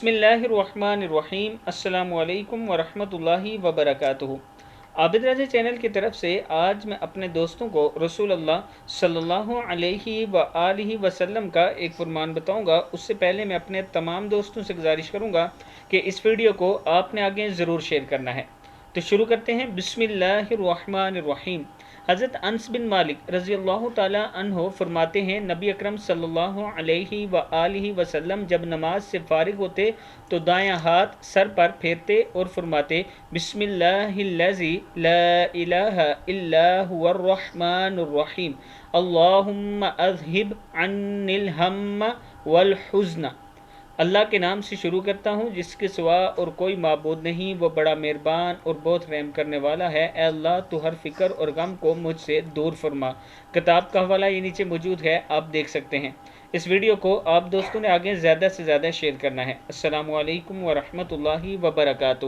بسم اللہ الرحمن الرحیم۔ السلام علیکم ورحمۃ اللہ وبرکاتہ۔ عابد رضا چینل کی طرف سے آج میں اپنے دوستوں کو رسول اللہ صلی اللہ علیہ وآلہ وسلم کا ایک فرمان بتاؤں گا۔ اس سے پہلے میں اپنے تمام دوستوں سے گزارش کروں گا کہ اس ویڈیو کو آپ نے آگے ضرور شیئر کرنا ہے۔ تو شروع کرتے ہیں۔ بسم اللہ الرحمن الرحیم۔ حضرت انس بن مالک رضی اللہ تعالیٰ عنہ فرماتے ہیں، نبی اکرم صلی اللہ علیہ وآلہ وسلم جب نماز سے فارغ ہوتے تو دایاں ہاتھ سر پر پھیرتے اور فرماتے، بسم اللہ الذی لا الہ الا هو الرحمن الرحیم، اللہم اذہب عنی الہم والحزن۔ اللہ کے نام سے شروع کرتا ہوں جس کے سوا اور کوئی معبود نہیں، وہ بڑا مہربان اور بہت رحم کرنے والا ہے۔ اے اللہ تو ہر فکر اور غم کو مجھ سے دور فرما۔ کتاب کا حوالہ یہ نیچے موجود ہے، آپ دیکھ سکتے ہیں۔ اس ویڈیو کو آپ دوستوں نے آگے زیادہ سے زیادہ شیئر کرنا ہے۔ السلام علیکم ورحمۃ اللہ وبرکاتہ۔